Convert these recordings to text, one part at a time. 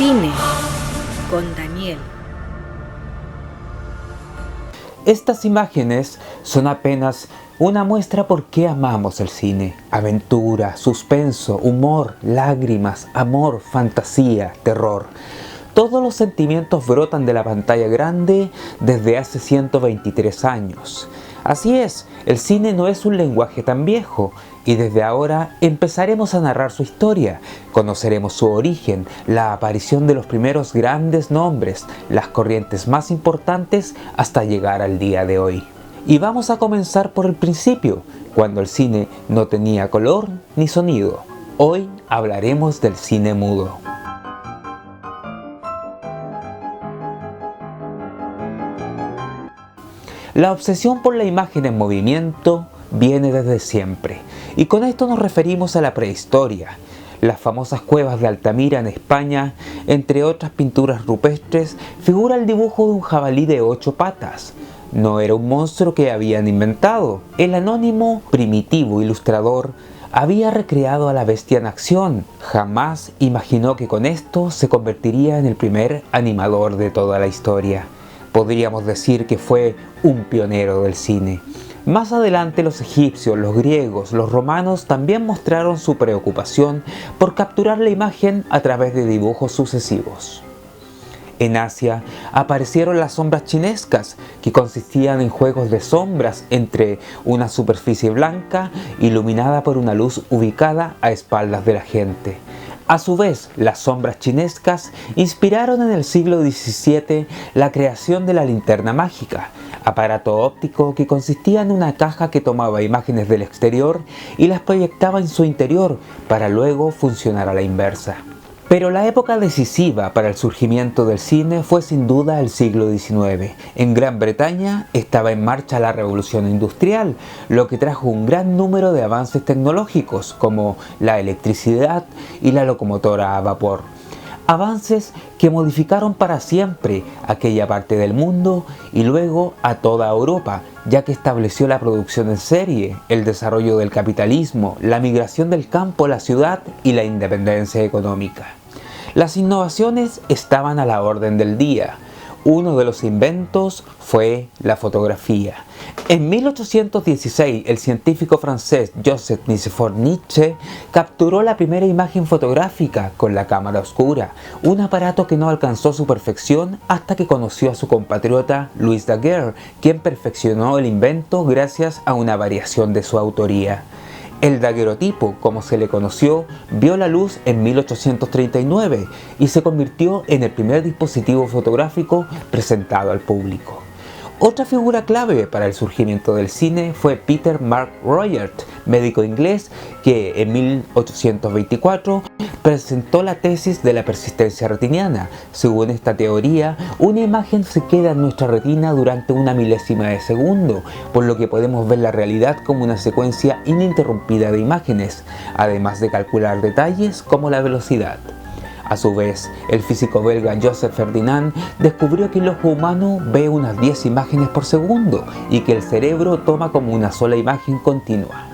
Cine con Daniel. Estas imágenes son apenas una muestra por qué amamos el cine. Aventura, suspenso, humor, lágrimas, amor, fantasía, terror. Todos los sentimientos brotan de la pantalla grande desde hace 123 años. Así es, el cine no es un lenguaje tan viejo y desde ahora empezaremos a narrar su historia. Conoceremos su origen, la aparición de los primeros grandes nombres, las corrientes más importantes hasta llegar al día de hoy. Y vamos a comenzar por el principio, cuando el cine no tenía color ni sonido. Hoy hablaremos del cine mudo. La obsesión por la imagen en movimiento viene desde siempre, y con esto nos referimos a la prehistoria. Las famosas cuevas de Altamira en España, entre otras pinturas rupestres, figura el dibujo de un jabalí de 8 patas. No era un monstruo que habían inventado. El anónimo, primitivo ilustrador había recreado a la bestia en acción. Jamás imaginó que con esto se convertiría en el primer animador de toda la historia. Podríamos decir que fue un pionero del cine. Más adelante los egipcios, los griegos, los romanos también mostraron su preocupación por capturar la imagen a través de dibujos sucesivos. En Asia aparecieron las sombras chinescas, que consistían en juegos de sombras entre una superficie blanca iluminada por una luz ubicada a espaldas de la gente. A su vez, las sombras chinescas inspiraron en el siglo XVII la creación de la linterna mágica, aparato óptico que consistía en una caja que tomaba imágenes del exterior y las proyectaba en su interior para luego funcionar a la inversa. Pero la época decisiva para el surgimiento del cine fue sin duda el siglo XIX. En Gran Bretaña estaba en marcha la revolución industrial, lo que trajo un gran número de avances tecnológicos como la electricidad y la locomotora a vapor. Avances que modificaron para siempre aquella parte del mundo y luego a toda Europa, ya que estableció la producción en serie, el desarrollo del capitalismo, la migración del campo a la ciudad y la independencia económica. Las innovaciones estaban a la orden del día. Uno de los inventos fue la fotografía. En 1816, el científico francés Joseph Nicéphore Niépce capturó la primera imagen fotográfica con la cámara oscura, un aparato que no alcanzó su perfección hasta que conoció a su compatriota Louis Daguerre, quien perfeccionó el invento gracias a una variación de su autoría. El daguerrotipo, como se le conoció, vio la luz en 1839 y se convirtió en el primer dispositivo fotográfico presentado al público. Otra figura clave para el surgimiento del cine fue Peter Mark Royert, médico inglés que en 1824 presentó la tesis de la persistencia retiniana. Según esta teoría, una imagen se queda en nuestra retina durante una milésima de segundo, por lo que podemos ver la realidad como una secuencia ininterrumpida de imágenes, además de calcular detalles como la velocidad. A su vez, el físico belga Joseph Ferdinand descubrió que el ojo humano ve unas 10 imágenes por segundo y que el cerebro toma como una sola imagen continua.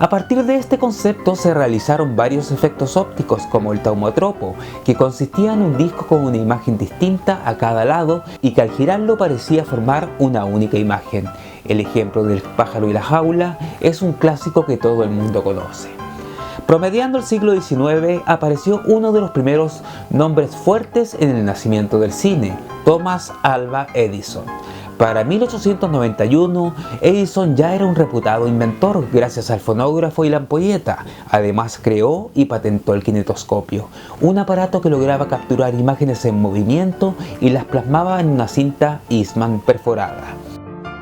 A partir de este concepto se realizaron varios efectos ópticos como el taumatropo, que consistía en un disco con una imagen distinta a cada lado y que al girarlo parecía formar una única imagen. El ejemplo del pájaro y la jaula es un clásico que todo el mundo conoce. Promediando el siglo XIX apareció uno de los primeros nombres fuertes en el nacimiento del cine, Thomas Alva Edison. Para 1891, Edison ya era un reputado inventor gracias al fonógrafo y la ampolleta. Además creó y patentó el kinetoscopio, un aparato que lograba capturar imágenes en movimiento y las plasmaba en una cinta Eastman perforada.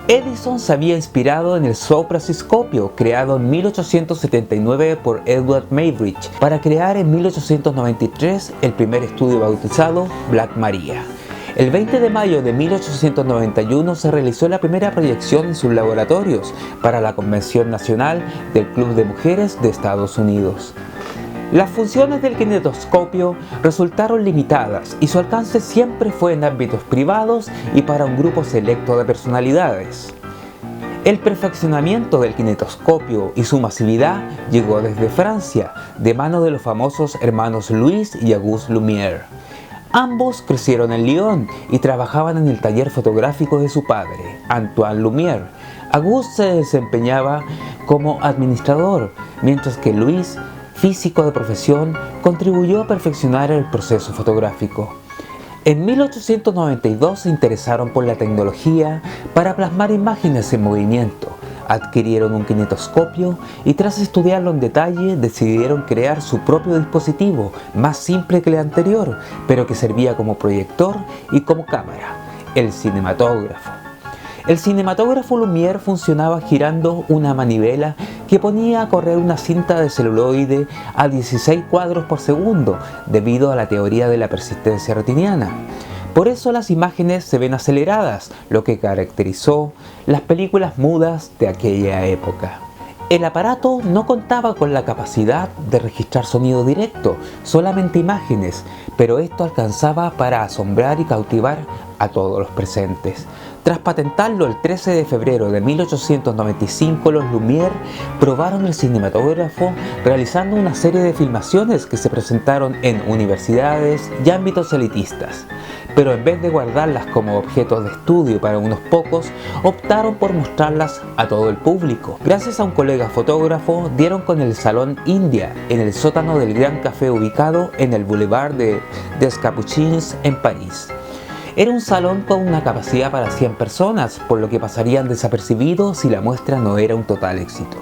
Edison se había inspirado en el soprasiscopio, creado en 1879 por Edward Muybridge, para crear en 1893 el primer estudio bautizado Black Maria. El 20 de mayo de 1891 se realizó la primera proyección en sus laboratorios para la Convención Nacional del Club de Mujeres de Estados Unidos. Las funciones del kinetoscopio resultaron limitadas y su alcance siempre fue en ámbitos privados y para un grupo selecto de personalidades. El perfeccionamiento del kinetoscopio y su masividad llegó desde Francia, de mano de los famosos hermanos Louis y Auguste Lumière. Ambos crecieron en Lyon y trabajaban en el taller fotográfico de su padre, Antoine Lumière. Auguste se desempeñaba como administrador, mientras que Louis, físico de profesión, contribuyó a perfeccionar el proceso fotográfico. En 1892 se interesaron por la tecnología para plasmar imágenes en movimiento. Adquirieron un kinetoscopio y tras estudiarlo en detalle decidieron crear su propio dispositivo, más simple que el anterior, pero que servía como proyector y como cámara, el cinematógrafo. El cinematógrafo Lumière funcionaba girando una manivela que ponía a correr una cinta de celuloide a 16 cuadros por segundo, debido a la teoría de la persistencia retiniana. Por eso las imágenes se ven aceleradas, lo que caracterizó las películas mudas de aquella época. El aparato no contaba con la capacidad de registrar sonido directo, solamente imágenes, pero esto alcanzaba para asombrar y cautivar a todos los presentes. Tras patentarlo el 13 de febrero de 1895, los Lumière probaron el cinematógrafo realizando una serie de filmaciones que se presentaron en universidades y ámbitos elitistas. Pero en vez de guardarlas como objetos de estudio para unos pocos, optaron por mostrarlas a todo el público. Gracias a un colega fotógrafo, dieron con el Salón India en el sótano del Gran Café ubicado en el Boulevard des Capucines en París. Era un salón con una capacidad para 100 personas, por lo que pasarían desapercibidos si la muestra no era un total éxito.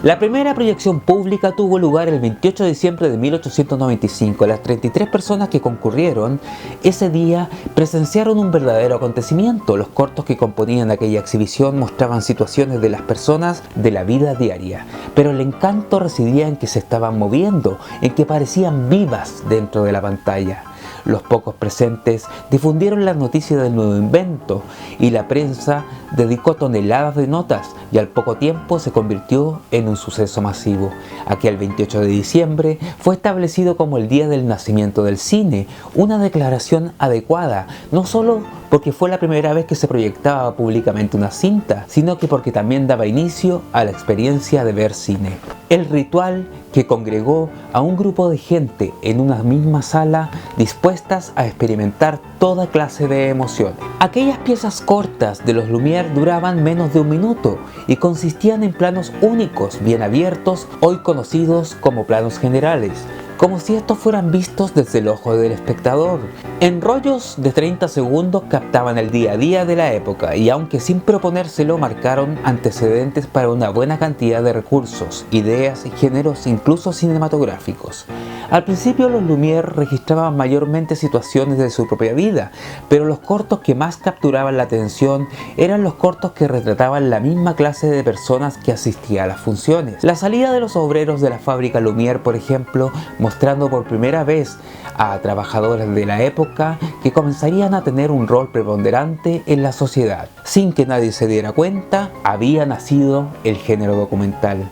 La primera proyección pública tuvo lugar el 28 de diciembre de 1895. Las 33 personas que concurrieron ese día presenciaron un verdadero acontecimiento. Los cortos que componían aquella exhibición mostraban situaciones de las personas de la vida diaria, pero el encanto residía en que se estaban moviendo, en que parecían vivas dentro de la pantalla. Los pocos presentes difundieron la noticia del nuevo invento y la prensa dedicó toneladas de notas y al poco tiempo se convirtió en un suceso masivo. Aquel 28 de diciembre fue establecido como el día del nacimiento del cine, una declaración adecuada, no solo porque fue la primera vez que se proyectaba públicamente una cinta, sino que porque también daba inicio a la experiencia de ver cine. El ritual que congregó a un grupo de gente en una misma sala dispuestas a experimentar toda clase de emociones. Aquellas piezas cortas de los Lumière duraban menos de un minuto y consistían en planos únicos, bien abiertos, hoy conocidos como planos generales, como si estos fueran vistos desde el ojo del espectador. En rollos de 30 segundos captaban el día a día de la época y aunque sin proponérselo marcaron antecedentes para una buena cantidad de recursos, ideas y géneros incluso cinematográficos. Al principio los Lumière registraban mayormente situaciones de su propia vida, pero los cortos que más capturaban la atención eran los cortos que retrataban la misma clase de personas que asistía a las funciones. La salida de los obreros de la fábrica Lumière, por ejemplo, mostrando por primera vez a trabajadores de la época que comenzarían a tener un rol preponderante en la sociedad. Sin que nadie se diera cuenta, había nacido el género documental.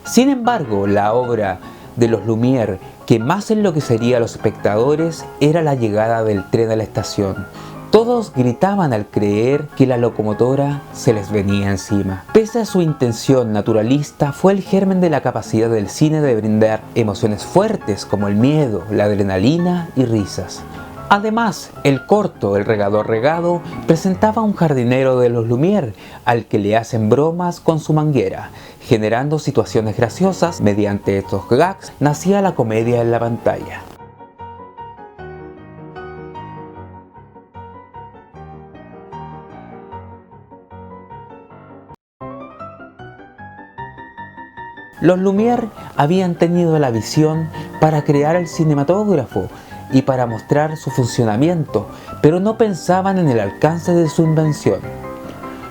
Sin embargo, la obra de los Lumière que más enloquecería a los espectadores era la llegada del tren a la estación. Todos gritaban al creer que la locomotora se les venía encima. Pese a su intención naturalista, fue el germen de la capacidad del cine de brindar emociones fuertes como el miedo, la adrenalina y risas. Además, el corto El regador regado presentaba a un jardinero de los Lumière al que le hacen bromas con su manguera, generando situaciones graciosas. Mediante estos gags nacía la comedia en la pantalla. Los Lumière habían tenido la visión para crear el cinematógrafo y para mostrar su funcionamiento, pero no pensaban en el alcance de su invención.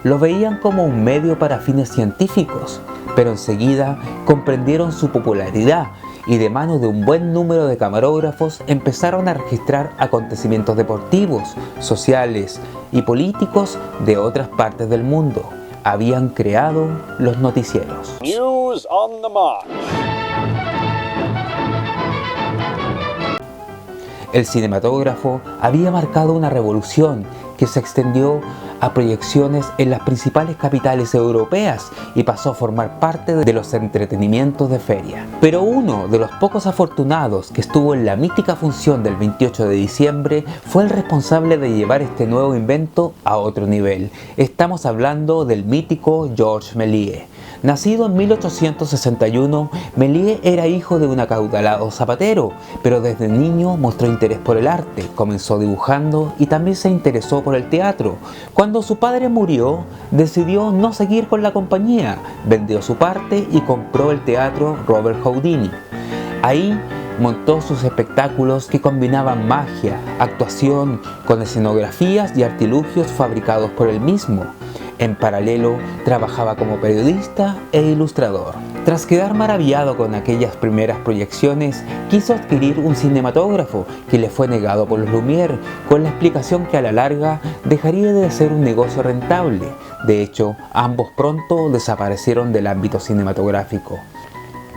Lo veían como un medio para fines científicos, pero enseguida comprendieron su popularidad y de mano de un buen número de camarógrafos empezaron a registrar acontecimientos deportivos, sociales y políticos de otras partes del mundo. Habían creado los noticieros. News on the March. El cinematógrafo había marcado una revolución que se extendió a proyecciones en las principales capitales europeas y pasó a formar parte de los entretenimientos de feria. Pero uno de los pocos afortunados que estuvo en la mítica función del 28 de diciembre fue el responsable de llevar este nuevo invento a otro nivel. Estamos hablando del mítico Georges Méliès. Nacido en 1861, Méliès era hijo de un acaudalado zapatero, pero desde niño mostró interés por el arte, comenzó dibujando y también se interesó por el teatro. Cuando su padre murió, decidió no seguir con la compañía, vendió su parte y compró el teatro Robert Houdini. Ahí montó sus espectáculos que combinaban magia, actuación, con escenografías y artilugios fabricados por él mismo. En paralelo, trabajaba como periodista e ilustrador. Tras quedar maravillado con aquellas primeras proyecciones, quiso adquirir un cinematógrafo que le fue negado por los Lumière, con la explicación que a la larga dejaría de ser un negocio rentable. De hecho, ambos pronto desaparecieron del ámbito cinematográfico.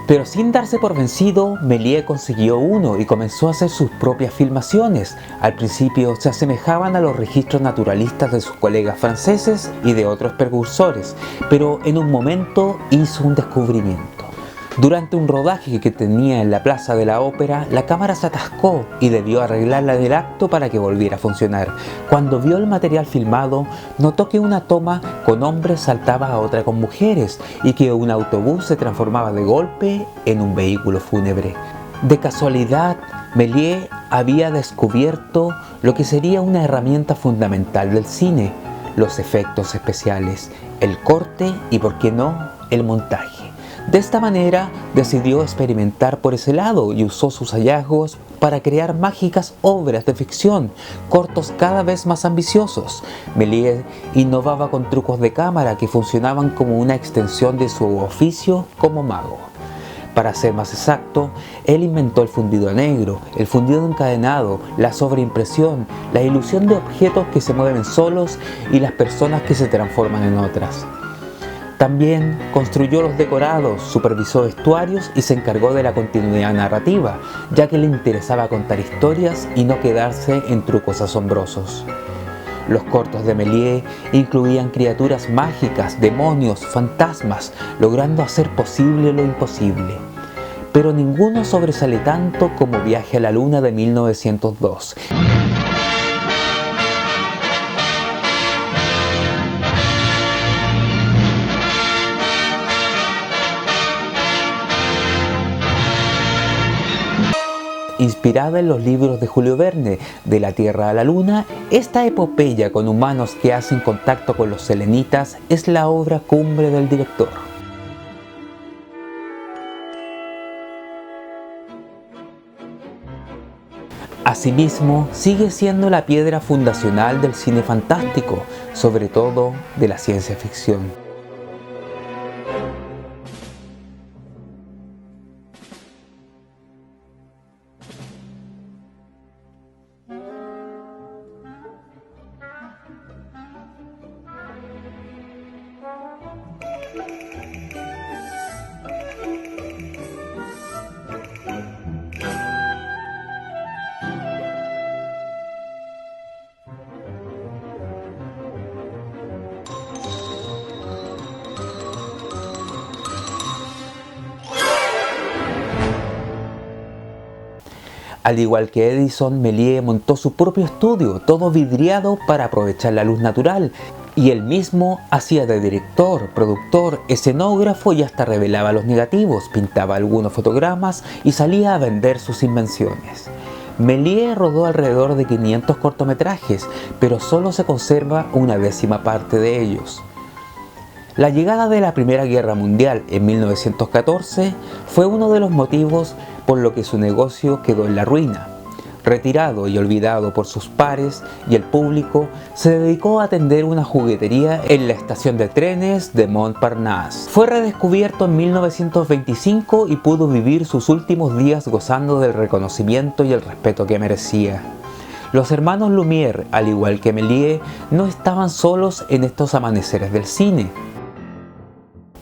Pero sin darse por vencido, Méliès consiguió uno y comenzó a hacer sus propias filmaciones. Al principio se asemejaban a los registros naturalistas de sus colegas franceses y de otros precursores, pero en un momento hizo un descubrimiento. Durante un rodaje que tenía en la Plaza de la Ópera, la cámara se atascó y debió arreglarla en el acto para que volviera a funcionar. Cuando vio el material filmado, notó que una toma con hombres saltaba a otra con mujeres y que un autobús se transformaba de golpe en un vehículo fúnebre. De casualidad, Méliès había descubierto lo que sería una herramienta fundamental del cine: los efectos especiales, el corte y, por qué no, el montaje. De esta manera decidió experimentar por ese lado y usó sus hallazgos para crear mágicas obras de ficción, cortos cada vez más ambiciosos. Méliès innovaba con trucos de cámara que funcionaban como una extensión de su oficio como mago. Para ser más exacto, él inventó el fundido a negro, el fundido encadenado, la sobreimpresión, la ilusión de objetos que se mueven solos y las personas que se transforman en otras. También construyó los decorados, supervisó vestuarios y se encargó de la continuidad narrativa, ya que le interesaba contar historias y no quedarse en trucos asombrosos. Los cortos de Méliès incluían criaturas mágicas, demonios, fantasmas, logrando hacer posible lo imposible. Pero ninguno sobresale tanto como Viaje a la Luna de 1902. Inspirada en los libros de Julio Verne, De la Tierra a la Luna, esta epopeya con humanos que hacen contacto con los selenitas es la obra cumbre del director. Asimismo, sigue siendo la piedra fundacional del cine fantástico, sobre todo de la ciencia ficción. Al igual que Edison, Méliès montó su propio estudio, todo vidriado para aprovechar la luz natural, y él mismo hacía de director, productor, escenógrafo y hasta revelaba los negativos, pintaba algunos fotogramas y salía a vender sus invenciones. Méliès rodó alrededor de 500 cortometrajes, pero solo se conserva una décima parte de ellos. La llegada de la Primera Guerra Mundial en 1914 fue uno de los motivos por lo que su negocio quedó en la ruina. Retirado y olvidado por sus pares y el público, se dedicó a atender una juguetería en la estación de trenes de Montparnasse. Fue redescubierto en 1925 y pudo vivir sus últimos días gozando del reconocimiento y el respeto que merecía. Los hermanos Lumière, al igual que Méliès, no estaban solos en estos amaneceres del cine.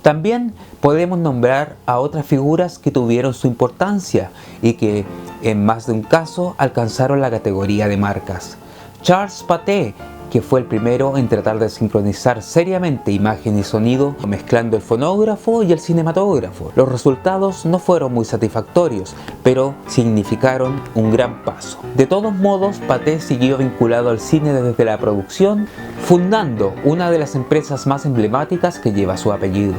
También podemos nombrar a otras figuras que tuvieron su importancia y que, en más de un caso, alcanzaron la categoría de marcas. Charles Pathé, que fue el primero en tratar de sincronizar seriamente imagen y sonido, mezclando el fonógrafo y el cinematógrafo. Los resultados no fueron muy satisfactorios, pero significaron un gran paso. De todos modos, Pathé siguió vinculado al cine desde la producción, fundando una de las empresas más emblemáticas que lleva su apellido.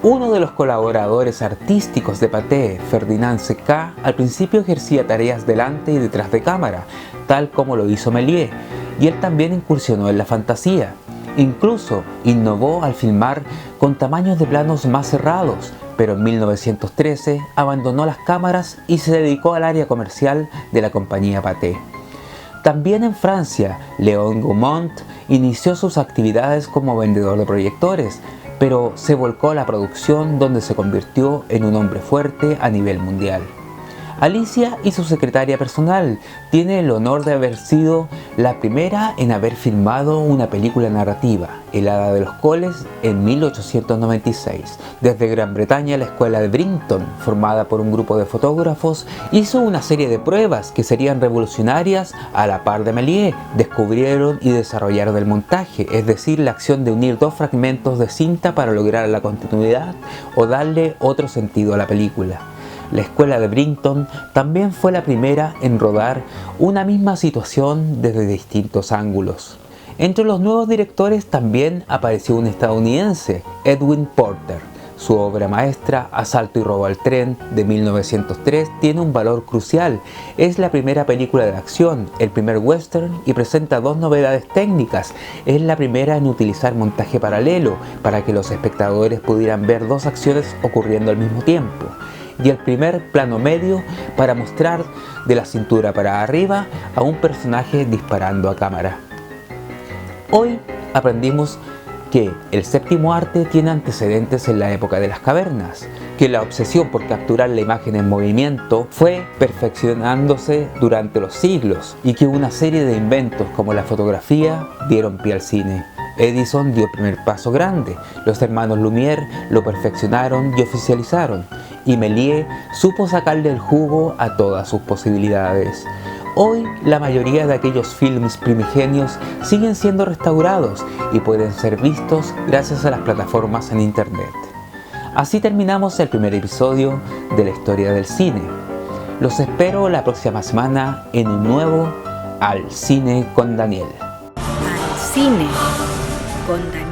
Uno de los colaboradores artísticos de Pathé, Ferdinand Secà, al principio ejercía tareas delante y detrás de cámara, tal como lo hizo Méliès, y él también incursionó en la fantasía. Incluso innovó al filmar con tamaños de planos más cerrados, pero en 1913 abandonó las cámaras y se dedicó al área comercial de la compañía Pathé. También en Francia, Léon Gaumont inició sus actividades como vendedor de proyectores, pero se volcó a la producción, donde se convirtió en un hombre fuerte a nivel mundial. Alicia y su secretaria personal tiene el honor de haber sido la primera en haber filmado una película narrativa, El Hada de los Coles, en 1896. Desde Gran Bretaña, la escuela de Brighton, formada por un grupo de fotógrafos, hizo una serie de pruebas que serían revolucionarias a la par de Méliès. Descubrieron y desarrollaron el montaje, es decir, la acción de unir dos fragmentos de cinta para lograr la continuidad o darle otro sentido a la película. La escuela de Brighton también fue la primera en rodar una misma situación desde distintos ángulos. Entre los nuevos directores también apareció un estadounidense, Edwin Porter. Su obra maestra, Asalto y robo al tren, de 1903, tiene un valor crucial. Es la primera película de acción, el primer western, y presenta dos novedades técnicas. Es la primera en utilizar montaje paralelo, para que los espectadores pudieran ver dos acciones ocurriendo al mismo tiempo. Y el primer plano medio para mostrar de la cintura para arriba a un personaje disparando a cámara. Hoy aprendimos que el séptimo arte tiene antecedentes en la época de las cavernas, que la obsesión por capturar la imagen en movimiento fue perfeccionándose durante los siglos y que una serie de inventos como la fotografía dieron pie al cine. Edison dio el primer paso grande, los hermanos Lumière lo perfeccionaron y oficializaron, y Méliès supo sacarle el jugo a todas sus posibilidades. Hoy la mayoría de aquellos films primigenios siguen siendo restaurados y pueden ser vistos gracias a las plataformas en internet. Así terminamos el primer episodio de la historia del cine. Los espero la próxima semana en un nuevo Al Cine con Daniel. Al cine con Daniel.